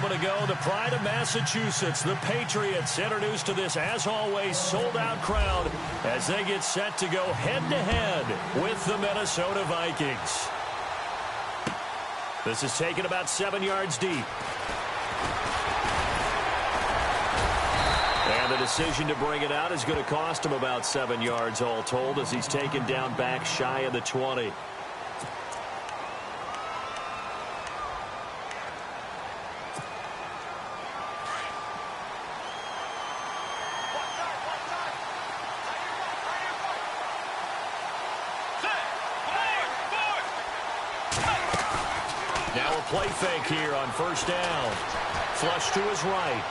moment ago, the pride of Massachusetts, the Patriots, introduced to this, as always, sold-out crowd as they get set to go head-to-head with the Minnesota Vikings. This is taken about 7 yards deep. And the decision to bring it out is going to cost him about 7 yards all told as he's taken down back shy of the 20. Now a play fake here on first down. Flush to his right.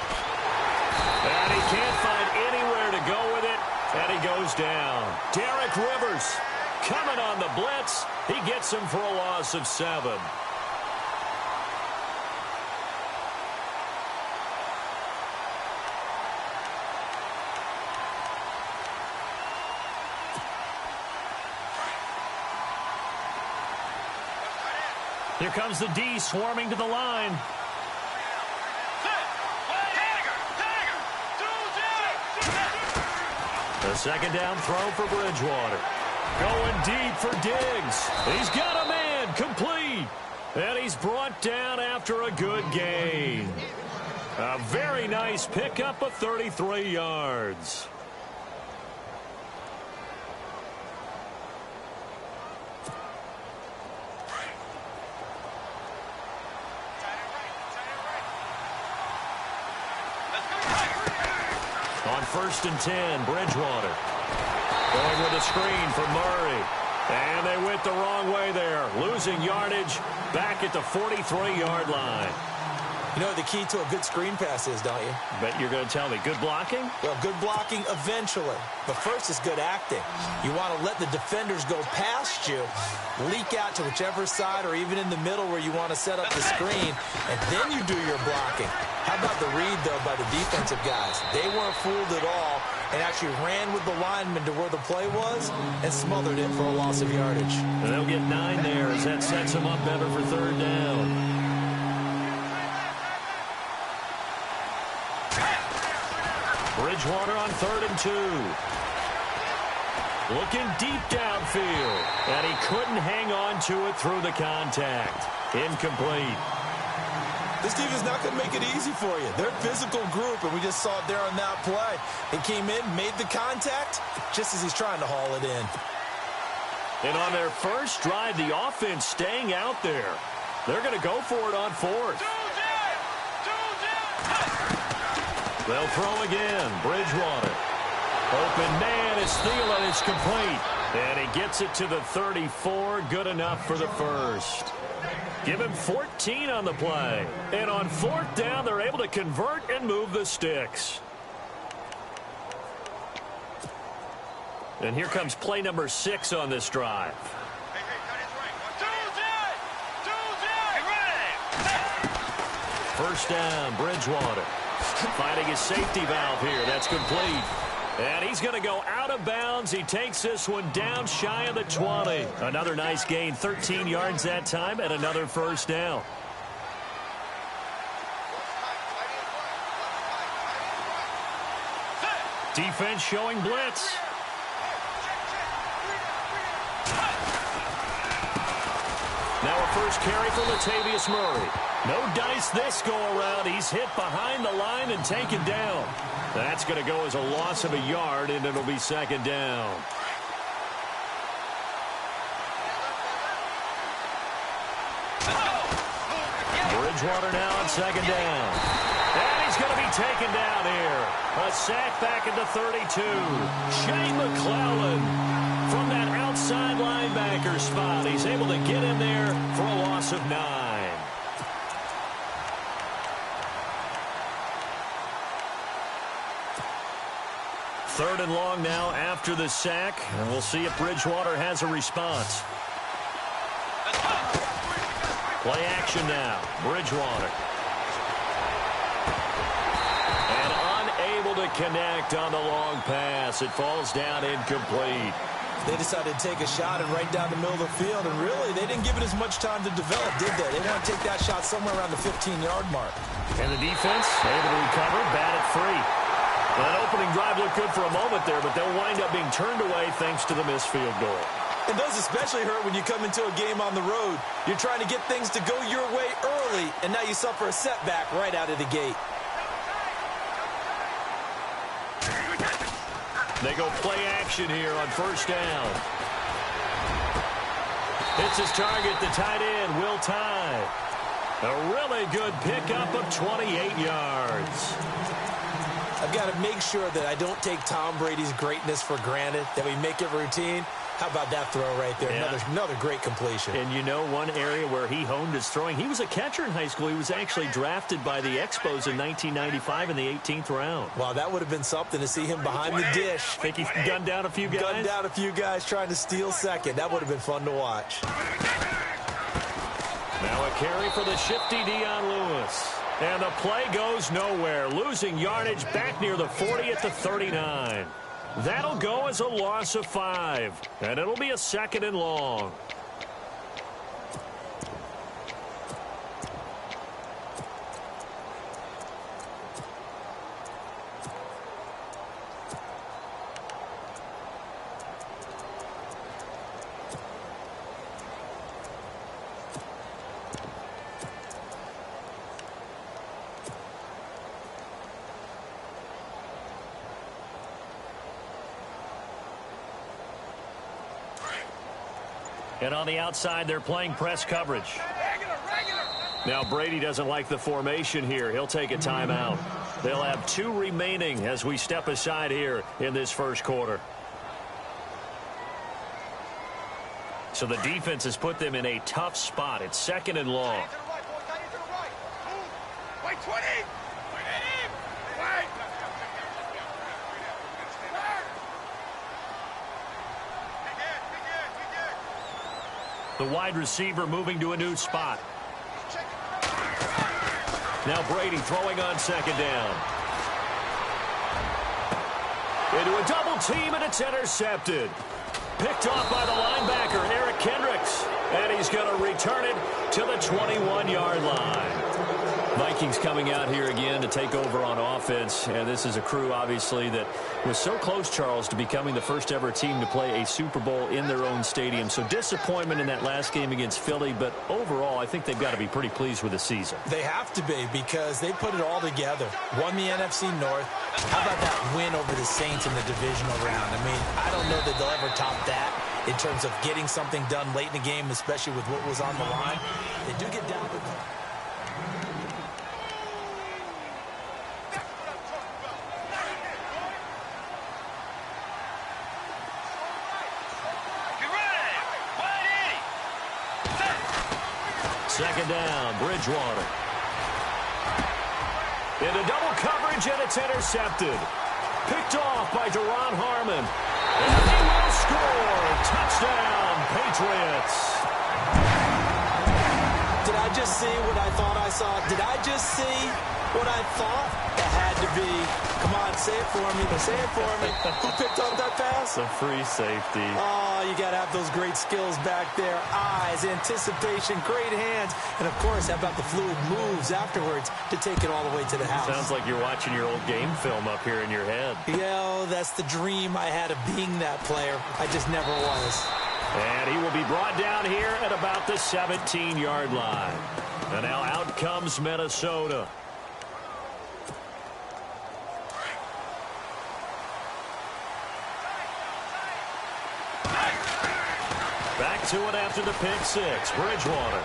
And he can't find anywhere to go with it, and he goes down. Derek Rivers coming on the blitz. He gets him for a loss of 7. Here comes the D swarming to the line. The second down throw for Bridgewater. Going deep for Diggs. He's got a man complete. And he's brought down after a good gain. A very nice pickup of 33 yards. On first and 10, Bridgewater. Going with a screen for Murray. And they went the wrong way there. Losing yardage back at the 43-yard line. You know what the key to a good screen pass is, don't you? Bet you're going to tell me good blocking? Well, good blocking eventually. But first is good acting. You want to let the defenders go past you, leak out to whichever side or even in the middle where you want to set up the screen, and then you do your blocking. How about the read, though, by the defensive guys? They weren't fooled at all and actually ran with the lineman to where the play was and smothered it for a loss of yardage. And they'll get 9 there as that sets them up better for third down. Bridgewater on 3rd and 2. Looking deep downfield. And he couldn't hang on to it through the contact. Incomplete. This team is not going to make it easy for you. They're a physical group, and we just saw it there on that play. He came in, made the contact, just as he's trying to haul it in. And on their first drive, the offense staying out there. They're going to go for it on 4th. They'll throw again. Bridgewater. Open man is Thielen. It's complete. And he gets it to the 34. Good enough for the first. Give him 14 on the play. And on 4th down, they're able to convert and move the sticks. And here comes play number 6 on this drive. First down, Bridgewater. Finding his safety valve here. That's complete. And he's going to go out of bounds. He takes this one down shy of the 20. Another nice gain, 13 yards that time, and another first down. Defense showing blitz. Now a first carry for Latavius Murray. No dice this go-around. He's hit behind the line and taken down. That's going to go as a loss of a yard, and it'll be second down. Bridgewater now on second down. And he's going to be taken down here. A sack back at the 32. Shea McClellan from that outside linebacker spot. He's able to get in there for a loss of 9. Third and long now after the sack, and we'll see if Bridgewater has a response. Play action now. Bridgewater. And unable to connect on the long pass. It falls down incomplete. They decided to take a shot and right down the middle of the field, and really, they didn't give it as much time to develop, did they? They want to take that shot somewhere around the 15-yard mark. And the defense able to recover, bat it free. That opening drive looked good for a moment there, but they'll wind up being turned away thanks to the missed field goal. And those especially hurt when you come into a game on the road. You're trying to get things to go your way early, and now you suffer a setback right out of the gate. They go play action here on first down. It's his target, the tight end, Will Tye. A really good pickup of 28 yards. I've got to make sure that I don't take Tom Brady's greatness for granted, that we make it routine. How about that throw right there? Yeah. Another great completion. And you know one area where he honed his throwing, he was a catcher in high school. He was actually drafted by the Expos in 1995 in the 18th round. Wow, that would have been something to see him behind the dish. Think he gunned down a few guys? Gunned down a few guys trying to steal second. That would have been fun to watch. Now a carry for the shifty Dion Lewis. And the play goes nowhere. Losing yardage back near the 40 at the 39. That'll go as a loss of 5. And it'll be a 2nd and long. And on the outside, they're playing press coverage. Now, Brady doesn't like the formation here. He'll take a timeout. They'll have 2 remaining as we step aside here in this first quarter. So the defense has put them in a tough spot. It's 2nd and long. Wait, 20! The wide receiver moving to a new spot. Now Brady throwing on 2nd down. Into a double team, and it's intercepted. Picked off by the linebacker, Eric Kendricks. And he's going to return it to the 21-yard line. Vikings coming out here again to take over on offense. And this is a crew, obviously, that was so close, Charles, to becoming the first ever team to play a Super Bowl in their own stadium. So disappointment in that last game against Philly. But overall, I think they've got to be pretty pleased with the season. They have to be, because they put it all together. Won the NFC North. How about that win over the Saints in the divisional round? I mean, I don't know that they'll ever top that in terms of getting something done late in the game, especially with what was on the line. They do get down to Second down, Bridgewater. Into double coverage, and it's intercepted. Picked off by Deron Harmon. And he will score. Touchdown, Patriots. Did I just see what I thought I saw? Did I just see what I thought? It had to be. Come on, say it for me. Say it for me. Who picked up that pass? The free safety. Oh, you got to have those great skills back there. Eyes, anticipation, great hands. And, of course, how about the fluid moves afterwards to take it all the way to the house? Sounds like you're watching your old game film up here in your head. Yeah, that's the dream I had of being that player. I just never was. And he will be brought down here at about the 17-yard line. And now out comes Minnesota. Back to it after the pick six. Bridgewater.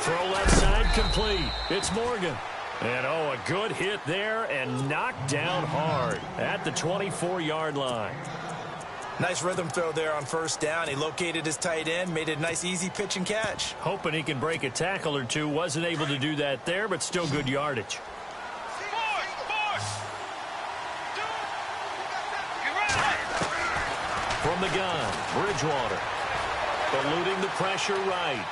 Throw left side complete. It's Morgan. And, oh, a good hit there and knocked down hard at the 24-yard line. Nice rhythm throw there on first down. He located his tight end, made it a nice, easy pitch and catch. Hoping he can break a tackle or two. Wasn't able to do that there, but still good yardage. From the gun, Bridgewater. Eluding the pressure right.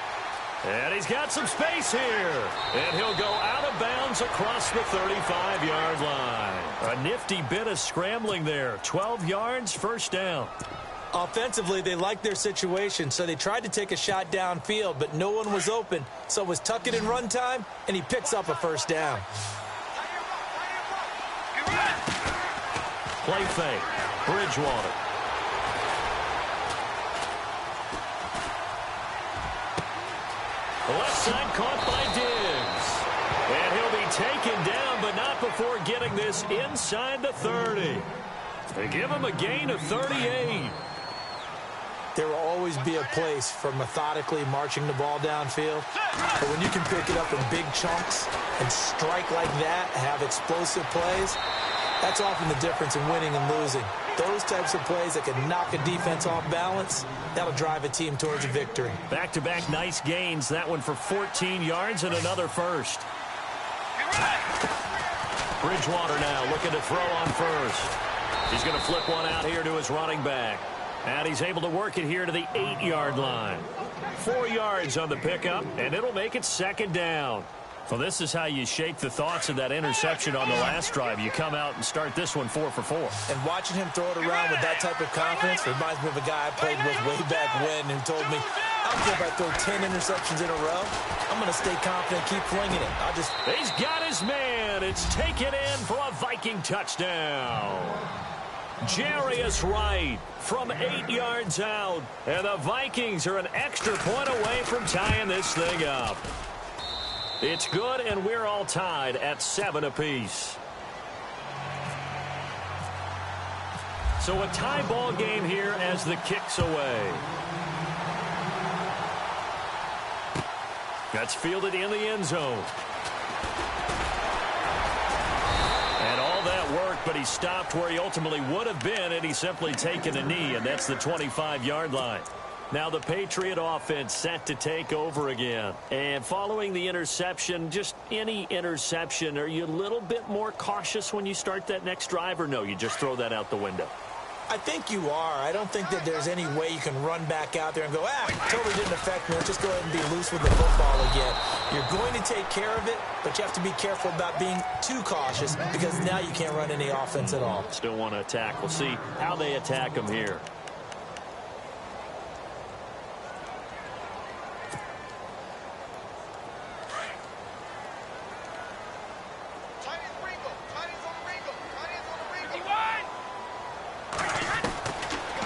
And he's got some space here. And he'll go out of bounds across the 35-yard line. A nifty bit of scrambling there. 12 yards, first down. Offensively, they liked their situation, so they tried to take a shot downfield, but no one was open. So it was tuck it in run time, and he picks up a first down. Play fake. Bridgewater. The left side caught by Diggs. And he'll be taken down, but not before getting this inside the 30. They give him a gain of 38. There will always be a place for methodically marching the ball downfield. But when you can pick it up in big chunks and strike like that, have explosive plays, that's often the difference in winning and losing. Those types of plays that can knock a defense off balance, that'll drive a team towards a victory. Back-to-back nice gains. That one for 14 yards and another first. Bridgewater now looking to throw on first. He's going to flip one out here to his running back. And he's able to work it here to the 8-yard line. 4 yards on the pickup, and it'll make it second down. Well, this is how you shake the thoughts of that interception on the last drive. You come out and start this one 4 for 4. And watching him throw it around with that type of confidence reminds me of a guy I played with way back when who told me, I don't care if I throw 10 interceptions in a row. I'm going to stay confident, keep flinging it. He's got his man. It's taken in for a Viking touchdown. Jarius Wright from 8 yards out. And the Vikings are an extra point away from tying this thing up. It's good, and we're all tied at 7 apiece. So a tie ball game here as the kick's away. That's fielded in the end zone. And all that work, but he stopped where he ultimately would have been, and he's simply taken a knee, and that's the 25-yard line. Now the Patriot offense set to take over again. And following the interception, just any interception, are you a little bit more cautious when you start that next drive, or no, you just throw that out the window? I think you are. I don't think that there's any way you can run back out there and go, totally didn't affect me. Let's just go ahead and be loose with the football again. You're going to take care of it, but you have to be careful about being too cautious because now you can't run any offense at all. Still want to attack. We'll see how they attack him here.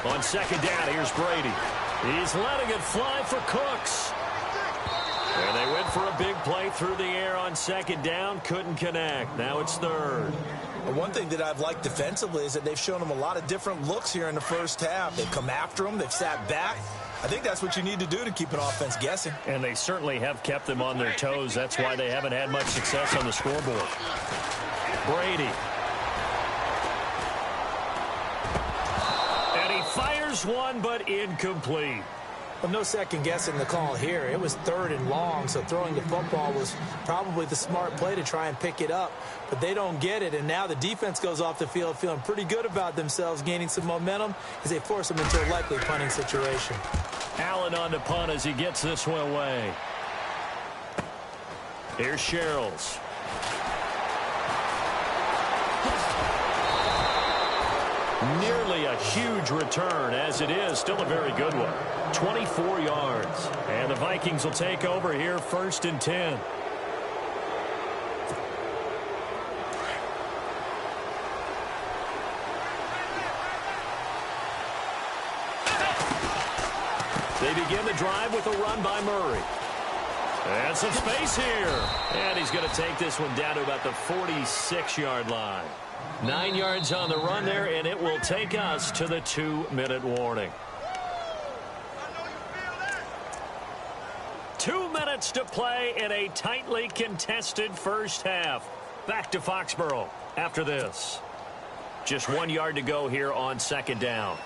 On second down, here's Brady. He's letting it fly for Cooks. And they went for a big play through the air on second down. Couldn't connect. Now it's third. Well, one thing that I've liked defensively is that they've shown them a lot of different looks here in the first half. They've come after them. They've sat back. I think that's what you need to do to keep an offense guessing. And they certainly have kept them on their toes. That's why they haven't had much success on the scoreboard. Brady. Fires one, but incomplete. Well, no second guessing the call here. It was third and long, so throwing the football was probably the smart play to try and pick it up. But they don't get it, and now the defense goes off the field feeling pretty good about themselves, gaining some momentum as they force them into a likely punting situation. Allen on the punt as he gets this one away. Here's Sherrills. Nearly a huge return, as it is still a very good one. 24 yards. And the Vikings will take over here, 1st and 10. They begin the drive with a run by Murray. And some space here. And he's going to take this one down to about the 46-yard line. 9 yards on the run there, and it will take us to the 2-minute warning. 2 minutes to play in a tightly contested first half. Back to Foxborough after this. Just 1 yard to go here on second down.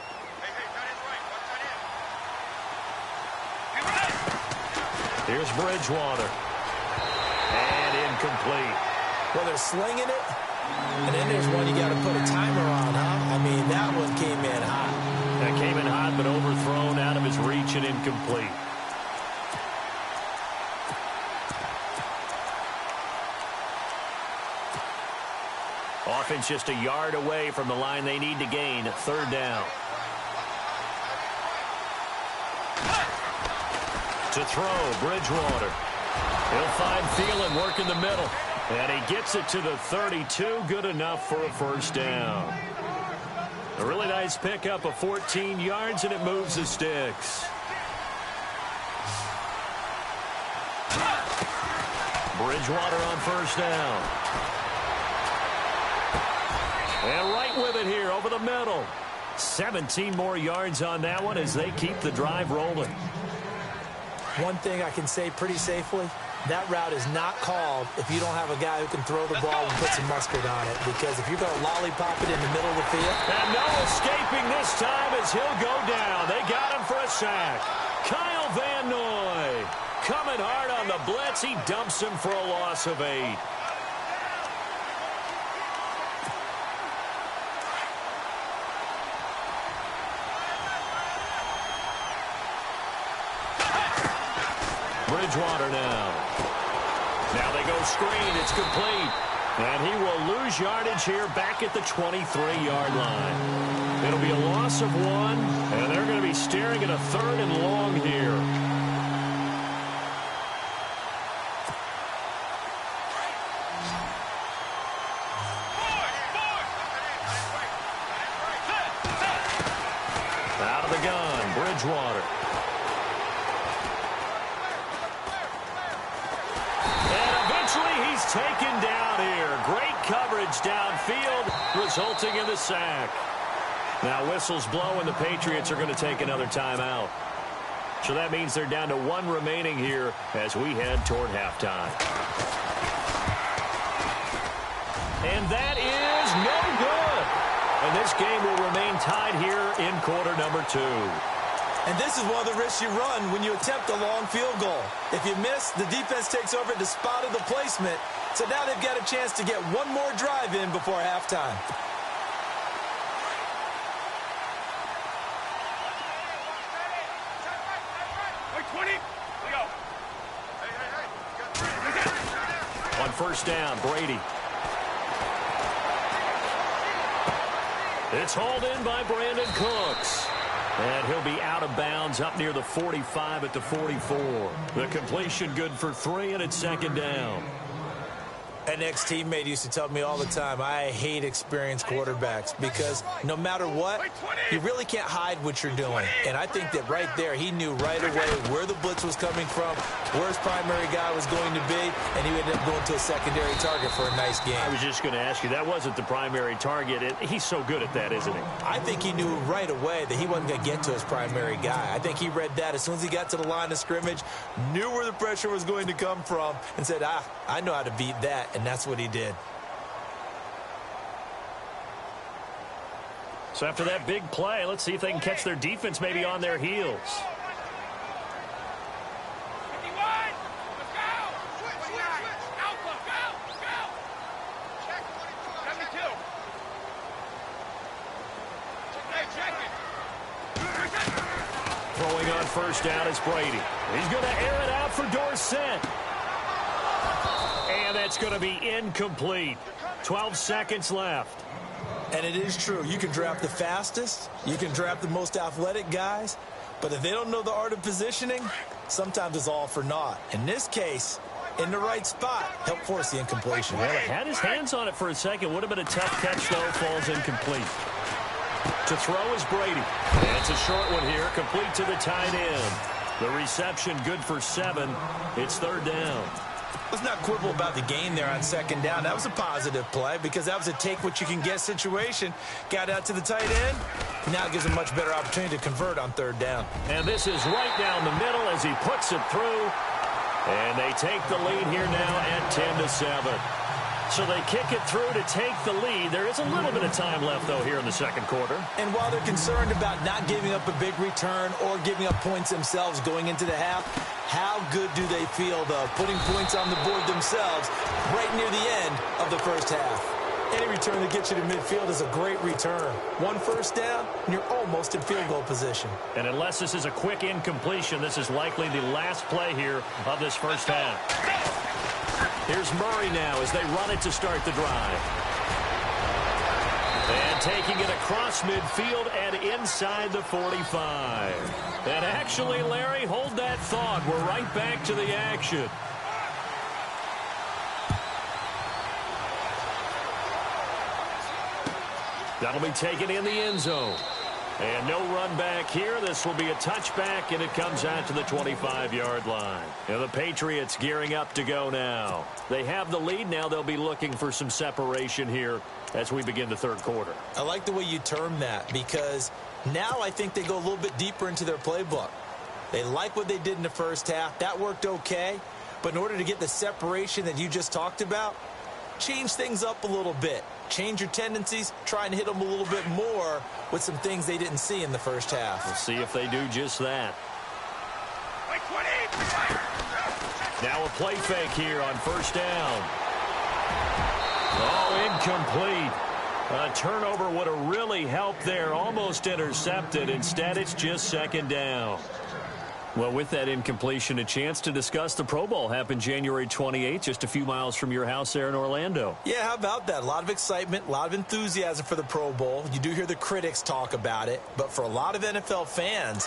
Here's Bridgewater. And incomplete. Well, they're slinging it. And then there's one you got to put a timer on, huh? I mean, that one came in hot. That came in hot, but overthrown out of his reach and incomplete. Offense just a yard away from the line they need to gain. 3rd down. To throw, Bridgewater. He'll find Thielen working the middle. And he gets it to the 32. Good enough for a first down. A really nice pickup of 14 yards, and it moves the sticks. Bridgewater on first down. And right with it here over the middle. 17 more yards on that one as they keep the drive rolling. One thing I can say pretty safely, that route is not called if you don't have a guy who can throw the ball and put some mustard on it. Because if you're going to lollipop it in the middle of the field. And no escaping this time as he'll go down. They got him for a sack. Kyle Van Noy coming hard on the blitz. He dumps him for a loss of 8. Bridgewater now. Now they go screen. It's complete. And he will lose yardage here back at the 23-yard line. It'll be a loss of 1, and they're going to be staring at a 3rd and long here. Out of the gun, Bridgewater. He's taken down here. Great coverage downfield, resulting in the sack. Now whistles blow, and the Patriots are going to take another timeout. So that means they're down to 1 remaining here as we head toward halftime. And that is no good. And this game will remain tied here in quarter number 2. And this is one of the risks you run when you attempt a long field goal. If you miss, the defense takes over at the spot of the placement. So now they've got a chance to get one more drive in before halftime. On first down, Brady. It's hauled in by Brandon Cooks. And he'll be out of bounds up near the 45 at the 44. The completion good for 3, and it's 2nd down. An ex-teammate used to tell me all the time, I hate experienced quarterbacks because no matter what, you really can't hide what you're doing. And I think that right there, he knew right away where the blitz was coming from, where his primary guy was going to be, and he ended up going to a secondary target for a nice game. I was just going to ask you, that wasn't the primary target. He's so good at that, isn't he? I think he knew right away that he wasn't going to get to his primary guy. I think he read that as soon as he got to the line of scrimmage, knew where the pressure was going to come from, and said, I know how to beat that. And that's what he did. So after that big play, let's see if they can catch their defense maybe on their heels. Throwing on first down is Brady. He's going to air it out for Dorsett. And that's going to be incomplete. 12 seconds left. And it is true. You can draft the fastest. You can draft the most athletic guys. But if they don't know the art of positioning, sometimes it's all for naught. In this case, in the right spot, help force the incompletion. Well, he had his hands on it for a second. Would have been a tough catch, though. Falls incomplete. To throw is Brady. And it's a short one here, complete to the tight end. The reception good for 7. It's 3rd down. Let's not quibble about the gain there on 2nd down. That was a positive play because that was a take-what-you-can-get situation. Got out to the tight end. Now it gives a much better opportunity to convert on 3rd down. And this is right down the middle as he puts it through. And they take the lead here now at 10-7. So they kick it through to take the lead. There is a little bit of time left, though, here in the 2nd quarter. And while they're concerned about not giving up a big return or giving up points themselves going into the half, how good do they feel, though, putting points on the board themselves right near the end of the first half? Any return that gets you to midfield is a great return. 1 first down, and you're almost in field goal position. And unless this is a quick incompletion, this is likely the last play here of this first half. Here's Murray now as they run it to start the drive. And taking it across midfield and inside the 45. And actually, Larry, hold that thought. We're right back to the action. That'll be taken in the end zone. And no run back here. This will be a touchback, and it comes out to the 25-yard line. And the Patriots gearing up to go now. They have the lead. Now they'll be looking for some separation here as we begin the third quarter. I like the way you term that, because now I think they go a little bit deeper into their playbook. They like what they did in the first half. That worked okay. But in order to get the separation that you just talked about, change things up a little bit. Change your tendencies, try and hit them a little bit more with some things they didn't see in the first half. We'll see if they do just that. Now a play fake here on first down. Oh, incomplete. A turnover would have really helped there. Almost intercepted. Instead, it's just second down. Well, with that incompletion, a chance to discuss the Pro Bowl happened January 28th, just a few miles from your house there in Orlando. Yeah, how about that? A lot of excitement, a lot of enthusiasm for the Pro Bowl. You do hear the critics talk about it, but for a lot of NFL fans,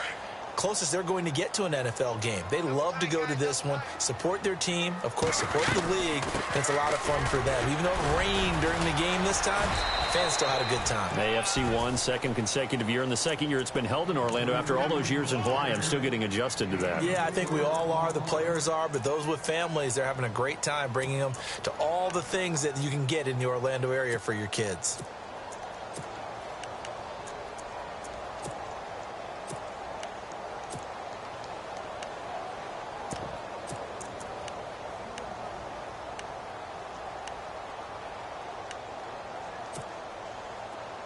closest they're going to get to an NFL game. They love to go to this one, support their team, of course, support the league. It's a lot of fun for them. Even though it rained during the game this time, fans still had a good time. AFC won, second consecutive year. In the second year it's been held in Orlando. After all those years in Hawaii, I'm still getting adjusted to that. Yeah, I think we all are. The players are, but those with families, they're having a great time bringing them to all the things that you can get in the Orlando area for your kids.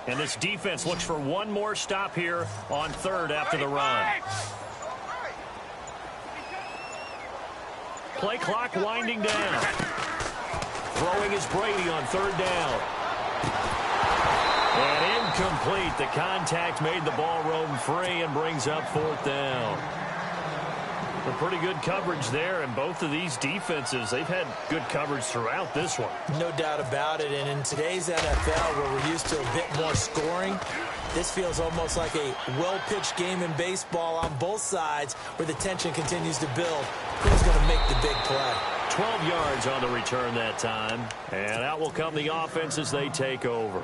And this defense looks for one more stop here on third after the run. Play clock winding down. Throwing is Brady on third down. And incomplete. The contact made the ball roam free and brings up fourth down. A pretty good coverage there, and both of these defenses, they've had good coverage throughout this one. No doubt about it, and in today's NFL, where we're used to a bit more scoring, this feels almost like a well-pitched game in baseball on both sides, where the tension continues to build. Who's going to make the big play? 12 yards on the return that time, and out will come the offense as they take over.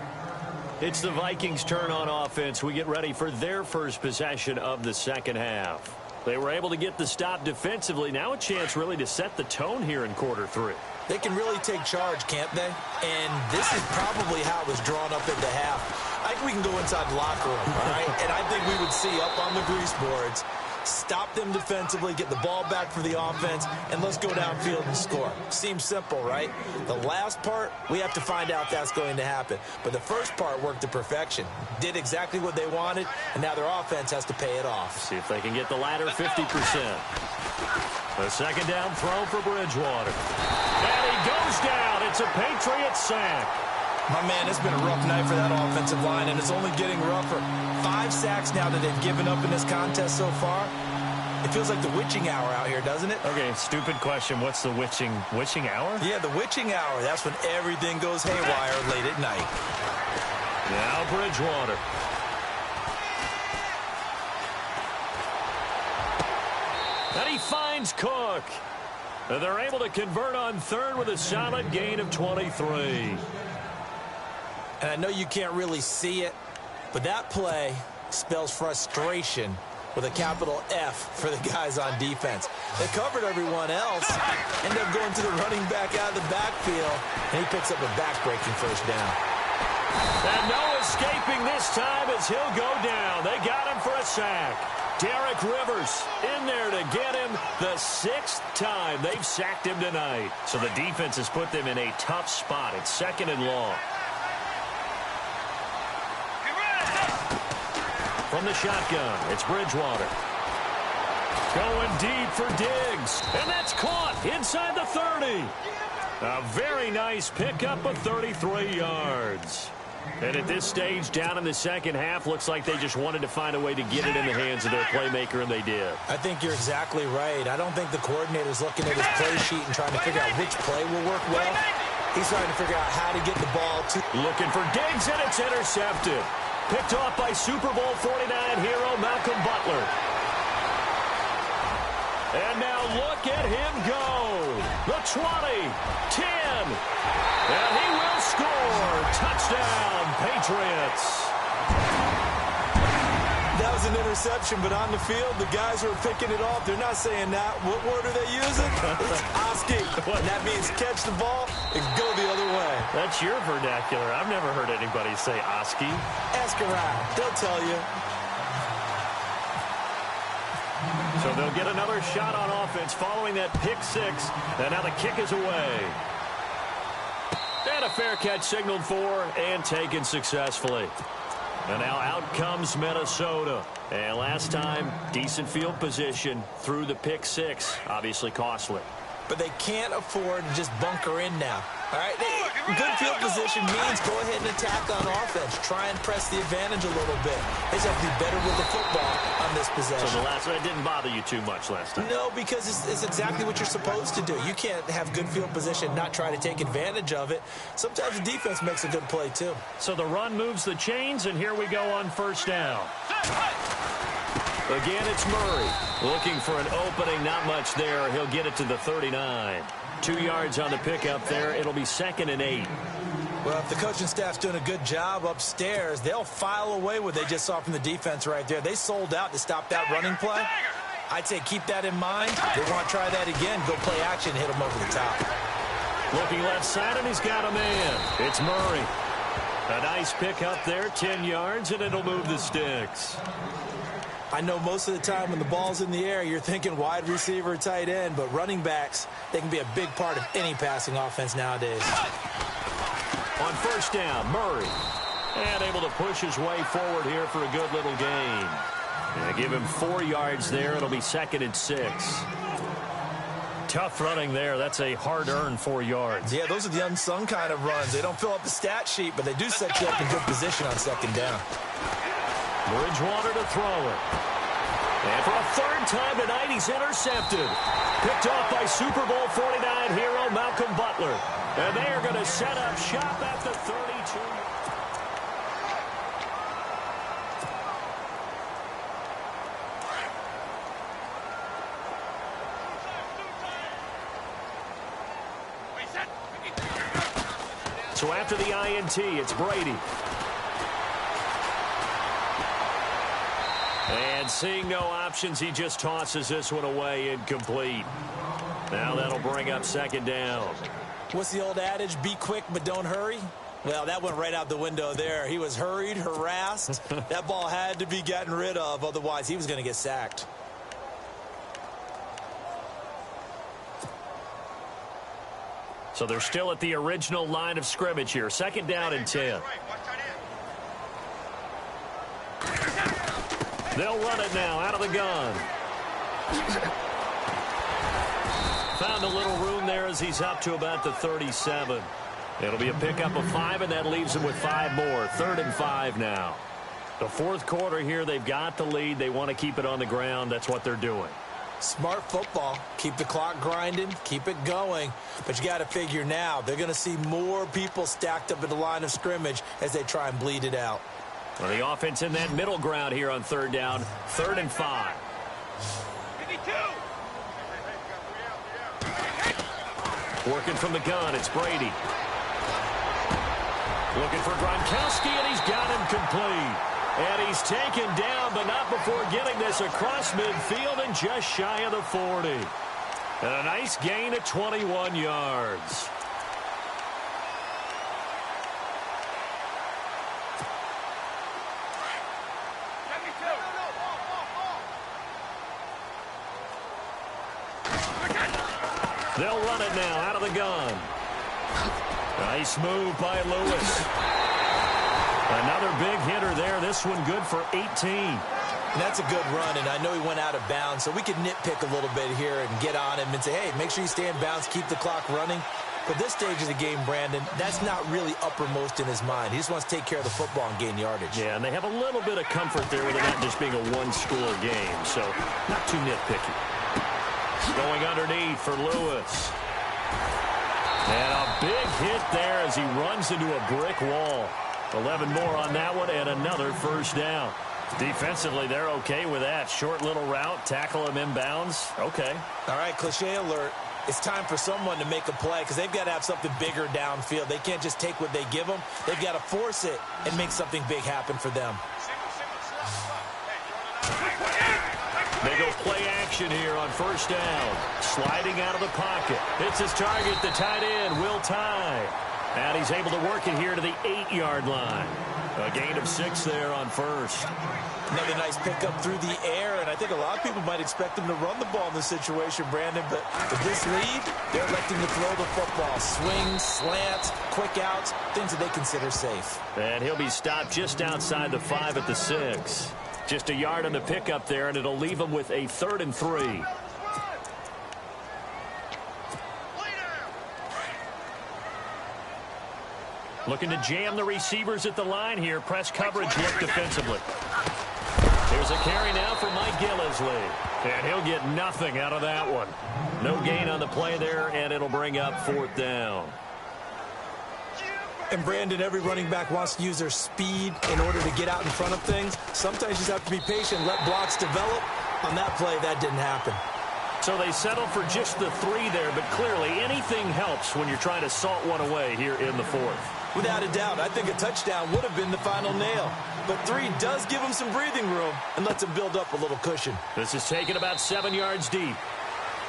It's the Vikings' turn on offense. We get ready for their first possession of the second half. They were able to get the stop defensively. Now a chance really to set the tone here in quarter three. They can really take charge, can't they? And this is probably how it was drawn up at the half. I think we can go inside the locker room, all right? And I think we would see up on the grease boards, stop them defensively, get the ball back for the offense, and let's go downfield and score. Seems simple, right? The last part, we have to find out that's going to happen. But the first part worked to perfection. Did exactly what they wanted, and now their offense has to pay it off. See if they can get the latter 50%. The second down throw for Bridgewater. And he goes down. It's a Patriots sack. My man, it's been a rough night for that offensive line, and it's only getting rougher. 5 sacks now that they've given up in this contest so far. It feels like the witching hour out here, doesn't it? Okay, stupid question. What's the witching hour? Yeah, the witching hour. That's when everything goes haywire late at night. Now Bridgewater. And he finds Cook. They're able to convert on third with a solid gain of 23. And I know you can't really see it, but that play spells frustration with a capital F for the guys on defense. They covered everyone else, end up going to the running back out of the backfield, and he picks up a back-breaking first down. And no escaping this time as he'll go down. They got him for a sack. Derek Rivers in there to get him the 6th time they've sacked him tonight. So the defense has put them in a tough spot. It's second and long. From the shotgun, it's Bridgewater. Going deep for Diggs. And that's caught inside the 30. A very nice pickup of 33 yards. And at this stage, down in the second half, looks like they just wanted to find a way to get it in the hands of their playmaker, and they did. I think you're exactly right. I don't think the coordinator's looking at his play sheet and trying to figure out which play will work well. He's trying to figure out how to get the ball to... Looking for Diggs, and it's intercepted. Picked off by Super Bowl 49 hero Malcolm Butler. And now look at him go. The 20, 10, and he will score. Touchdown, Patriots. That was an interception, but on the field, the guys who are picking it off, they're not saying that. What word are they using? It's Oski. And that means catch the ball and go the other way. That's your vernacular. I've never heard anybody say Oski. Ask around. They'll tell you. So they'll get another shot on offense following that pick six. And now the kick is away. And a fair catch signaled for and taken successfully. And now out comes Minnesota. And last time, decent field position through the pick six. Obviously costly. But they can't afford to just bunker in now. All right, good field position means go ahead and attack on offense. Try and press the advantage a little bit. They just have to be better with the football on this possession. So the last one didn't bother you too much last time? No, because it's exactly what you're supposed to do. You can't have good field position and not try to take advantage of it. Sometimes the defense makes a good play, too. So the run moves the chains, and here we go on first down. Again, it's Murray. Looking for an opening, not much there. He'll get it to the 39. 2 yards on the pickup there. It'll be 2nd and 8. Well, if the coaching staff's doing a good job upstairs, they'll file away what they just saw from the defense right there. They sold out to stop that running play. I'd say keep that in mind. They want to try that again. Go play action and hit them over the top. Looking left side, and he's got a man. It's Murray. A nice pick up there, 10 yards, and it'll move the sticks. I know most of the time when the ball's in the air, you're thinking wide receiver, tight end, but running backs, they can be a big part of any passing offense nowadays. On first down, Murray. And able to push his way forward here for a good little gain. And give him 4 yards there. It'll be 2nd and 6. Tough running there. That's a hard-earned 4 yards. Yeah, those are the unsung kind of runs. They don't fill up the stat sheet, but they do set you up in good position on 2nd down. Bridgewater to throw it. And for a 3rd time tonight, he's intercepted. Picked off by Super Bowl 49 hero Malcolm Butler. And they are going to set up shop at the 32. So after the INT, it's Brady. And seeing no options, he just tosses this one away incomplete. Now that'll bring up 2nd down. What's the old adage? Be quick, but don't hurry. Well, that went right out the window there. He was hurried, harassed. That ball had to be gotten rid of. Otherwise, he was going to get sacked. So they're still at the original line of scrimmage here. 2nd down and 10. They'll run it now out of the gun. Found a little room there as he's up to about the 37. It'll be a pickup of 5, and that leaves him with 5 more. 3rd and 5 now. The 4th quarter here, they've got the lead. They want to keep it on the ground. That's what they're doing. Smart football. Keep the clock grinding. Keep it going. But you got to figure now, they're going to see more people stacked up at the line of scrimmage as they try and bleed it out. Well, the offense in that middle ground here on 3rd down. 3rd and 5. Working from the gun, it's Brady. Looking for Gronkowski, and he's got him complete. And he's taken down, but not before getting this across midfield and just shy of the 40. And a nice gain at 21 yards. They'll run it now out of the gun. Nice move by Lewis. Another big hitter there. This one good for 18. And that's a good run, and I know he went out of bounds, so we could nitpick a little bit here and get on him and say, hey, make sure you stay in bounds, keep the clock running. But this stage of the game, Brandon, that's not really uppermost in his mind. He just wants to take care of the football and gain yardage. Yeah, and they have a little bit of comfort there with it not just being a one-score game, so not too nitpicky. Going underneath for Lewis. And a big hit there as he runs into a brick wall. 11 more on that one and another first down. Defensively, they're okay with that. Short little route, tackle him inbounds. Okay. All right, cliche alert. It's time for someone to make a play because they've got to have something bigger downfield. They can't just take what they give them. They've got to force it and make something big happen for them. They go play action here on first down. Sliding out of the pocket. Hits his target, the tight end, Will Tye. And he's able to work it here to the 8-yard line. A gain of 6 there on first. Another nice pickup through the air, and I think a lot of people might expect him to run the ball in this situation, Brandon, but with this lead, they're electing to throw the football. Swings, slants, quick outs, things that they consider safe. And he'll be stopped just outside the 5 at the 6. Just a yard on the pickup there, and it'll leave him with a 3rd and 3. Looking to jam the receivers at the line here. Press coverage look defensively. Here's a carry now for Mike Gillisley. And he'll get nothing out of that one. No gain on the play there, and it'll bring up 4th down. And, Brandon, every running back wants to use their speed in order to get out in front of things. Sometimes you just have to be patient, let blocks develop. On that play, that didn't happen. So they settle for just the 3 there, but clearly anything helps when you're trying to salt one away here in the 4th. Without a doubt, I think a touchdown would have been the final nail. But 3 does give him some breathing room and lets him build up a little cushion. This is taken about 7 yards deep.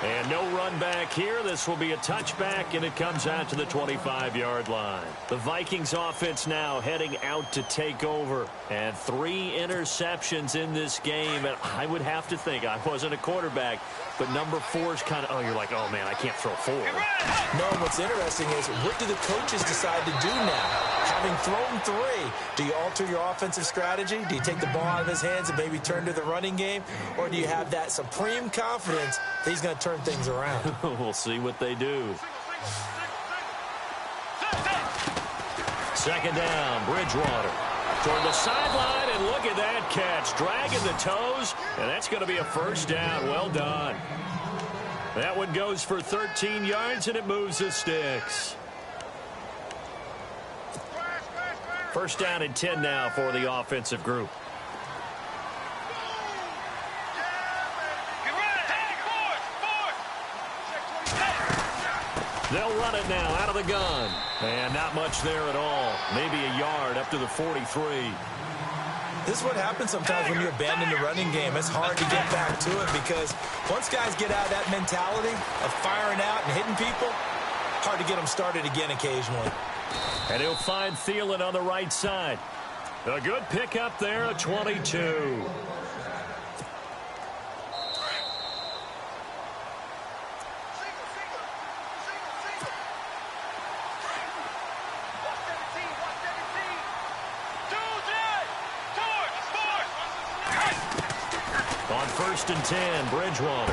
And no run back here. This will be a touchback, and it comes out to the 25-yard line. The Vikings offense now heading out to take over. And 3 interceptions in this game. And I would have to think, I wasn't a quarterback, but number 4 is kind of, oh, you're like, oh, man, I can't throw 4. No, what's interesting is, what do the coaches decide to do now? Having thrown 3, do you alter your offensive strategy? Do you take the ball out of his hands and maybe turn to the running game? Or do you have that supreme confidence that he's going to turn things around? We'll see what they do. 2nd down, Bridgewater. Toward the sideline, and look at that catch. Dragging the toes, and that's going to be a first down. Well done. That one goes for 13 yards, and it moves the sticks. First down and 10 now for the offensive group. They'll run it now out of the gun. And not much there at all. Maybe a yard up to the 43. This is what happens sometimes when you abandon the running game. It's hard to get back to it because once guys get out of that mentality of firing out and hitting people, hard to get them started again occasionally. And he'll find Thielen on the right side. A good pickup there, a 22. On 1st and 10, Bridgewater.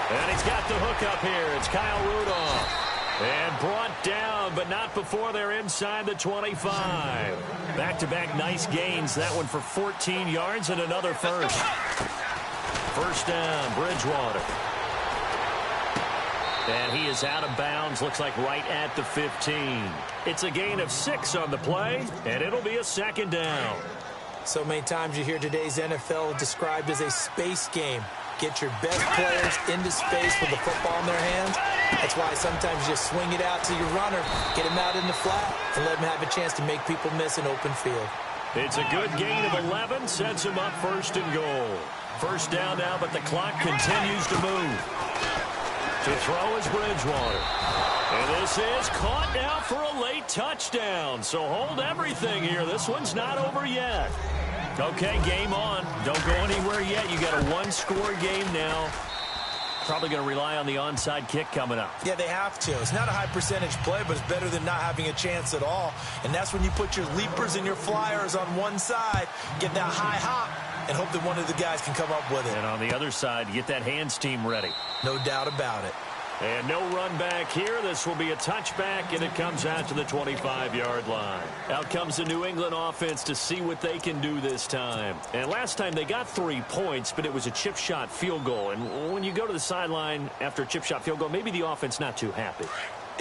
And he's got the hook up here. It's Kyle Rudolph. And brought down, but not before they're inside the 25. Back-to-back nice gains. That one for 14 yards and another first. First down, Bridgewater. And he is out of bounds, looks like right at the 15. It's a gain of 6 on the play, and it'll be a 2nd down. So many times you hear today's NFL described as a space game. Get your best players into space with the football in their hands. That's why sometimes you just swing it out to your runner, get him out in the flat, and let him have a chance to make people miss an open field. It's a good gain of 11, sets him up 1st and goal. First down now, but the clock continues to move. To throw is Bridgewater. And this is caught now for a late touchdown. So hold everything here. This one's not over yet. Okay, game on. Don't go anywhere yet. You got a 1-score game now. Probably going to rely on the onside kick coming up. Yeah, they have to. It's not a high percentage play, but it's better than not having a chance at all. And that's when you put your leapers and your flyers on one side, get that high hop, and hope that one of the guys can come up with it. And on the other side, you get that hands team ready. No doubt about it. And no run back here. This will be a touchback, and it comes out to the 25-yard line. Out comes the New England offense to see what they can do this time. And last time they got 3 points, but it was a chip shot field goal. And when you go to the sideline after a chip shot field goal, maybe the offense not too happy.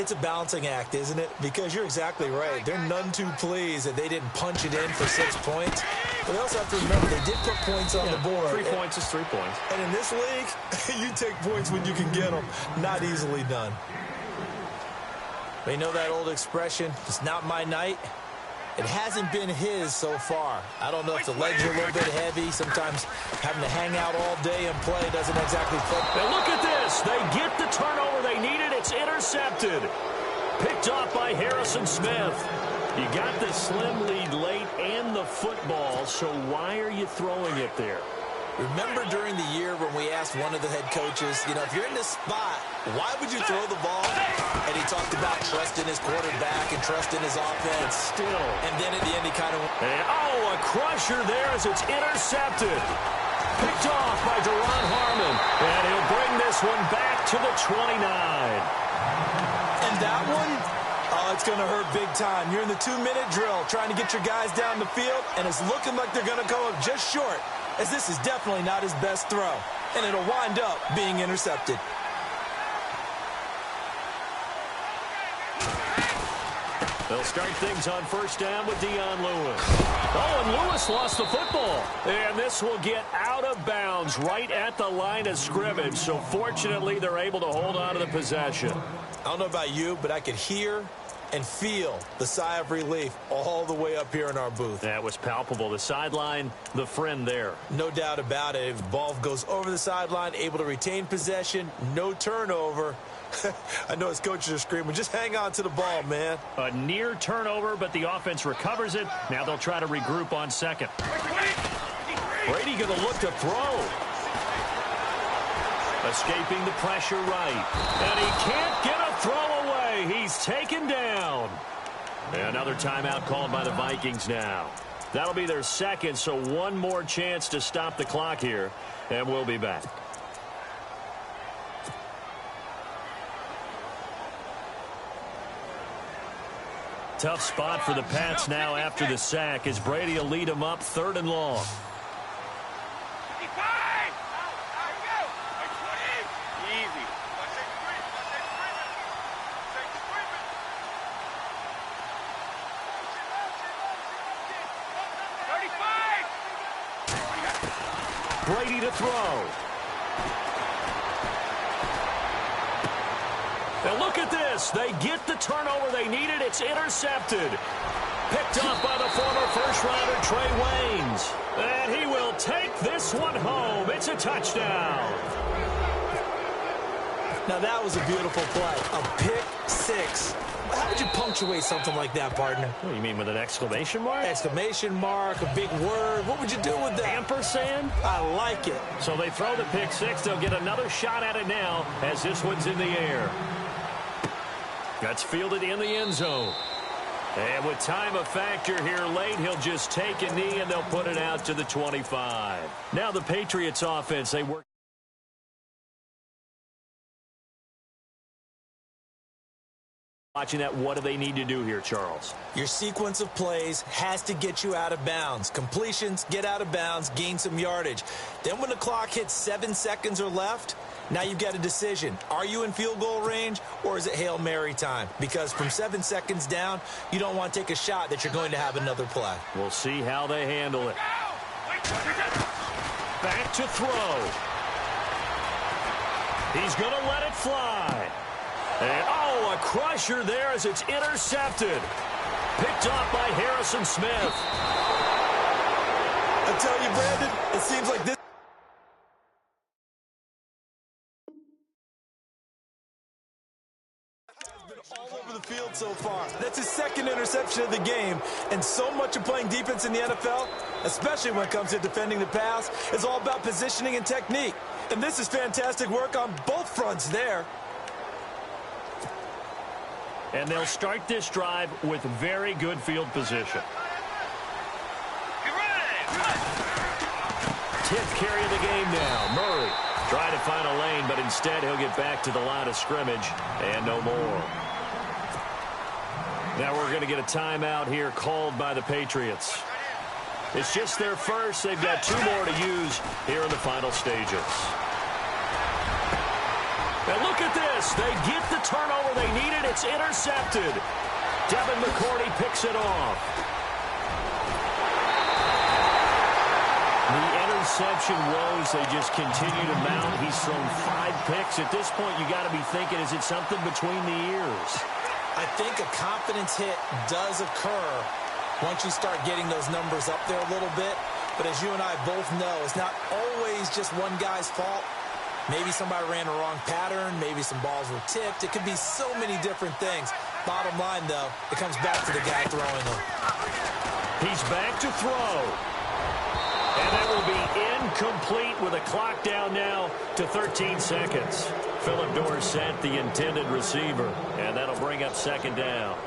It's a balancing act, isn't it? Because you're exactly right. They're none too pleased that they didn't punch it in for 6 points. But they also have to remember they did put points on the board. 3 points is 3 points. And in this league, you take points when you can get them. Not easily done. But you know that old expression, it's not my night? It hasn't been his so far. I don't know if the legs are a little bit heavy. Sometimes having to hang out all day and play doesn't exactly fit. And look at this. They get the turnover they needed. It's intercepted. Picked off by Harrison Smith. You got the slim lead late and the football, so why are you throwing it there? Remember during the year when we asked one of the head coaches, you know, if you're in this spot, why would you throw the ball? And he talked about trusting his quarterback and trusting his offense. Still. And then at the end he kind of... And, oh, a crusher there as it's intercepted. Picked off by Deron Harmon. And he'll bring this one back to the 29. And that one, oh, it's going to hurt big time. You're in the 2-minute drill trying to get your guys down the field, and it's looking like they're going to come up just short, as this is definitely not his best throw. And it'll wind up being intercepted. They'll start things on first down with Dion Lewis. Oh, and Lewis lost the football. And this will get out of bounds right at the line of scrimmage. So fortunately, they're able to hold on to the possession. I don't know about you, but I could hear and feel the sigh of relief all the way up here in our booth. That was palpable. The sideline, the friend there. No doubt about it. If the ball goes over the sideline, able to retain possession, no turnover. I know his coaches are screaming, just hang on to the ball, man. A near turnover, but the offense recovers it. Now they'll try to regroup on second. Brady going to look to throw. Escaping the pressure right. And he can't get a throw away. He's taken down. Another timeout called by the Vikings now. That'll be their second, so one more chance to stop the clock here. And we'll be back. Tough spot for the Pats now after the sack as Brady will lead them up 3rd and long. Brady to throw. Now look at this. They get the turnover they needed. It's intercepted. Picked off by the former first-rounder Trey Waynes. And he will take this one home. It's a touchdown. Now that was a beautiful play. A pick six. How would you punctuate something like that, partner? What do you mean, with an exclamation mark? Exclamation mark, a big word. What would you do with that? Ampersand? I like it. So they throw the pick six. They'll get another shot at it now as this one's in the air. That's fielded in the end zone. And with time a factor here late, he'll just take a knee and they'll put it out to the 25. Now the Patriots offense, they work. Watching that, what do they need to do here, Charles? Your sequence of plays has to get you out of bounds. Completions, get out of bounds, gain some yardage. Then when the clock hits 7 seconds or left, now you've got a decision. Are you in field goal range or is it Hail Mary time? Because from 7 seconds down, you don't want to take a shot that you're going to have another play. We'll see how they handle it. Back to throw. He's going to let it fly. And, oh, a crusher there as it's intercepted. Picked off by Harrison Smith. I tell you, Brandon, it seems like this has been all over the field so far. That's his second interception of the game. And so much of playing defense in the NFL, especially when it comes to defending the pass, is all about positioning and technique. And this is fantastic work on both fronts there. And they'll start this drive with very good field position. 10th carry of the game now. Murray trying to find a lane, but instead he'll get back to the line of scrimmage and no more. Now we're going to get a timeout here called by the Patriots. It's just their first. They've got 2 more to use here in the final stages. And look at this. They get the turnover they needed. It's intercepted. Devin McCourty picks it off. The interception woes, they just continue to mount. He's thrown 5 picks. At this point, you got to be thinking, is it something between the ears? I think a confidence hit does occur once you start getting those numbers up there a little bit. But as you and I both know, it's not always just one guy's fault. Maybe somebody ran a wrong pattern. Maybe some balls were tipped. It could be so many different things. Bottom line, though, it comes back to the guy throwing them. He's back to throw. And that will be incomplete with a clock down now to 13 seconds. Phillip Dorsett, the intended receiver. And that'll bring up second down.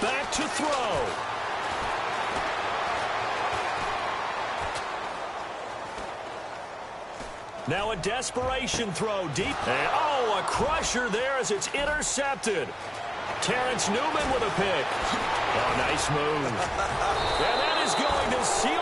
Back to throw. Now a desperation throw deep. And, oh, a crusher there as it's intercepted. Terrence Newman with a pick. Oh, nice move. And that is going to seal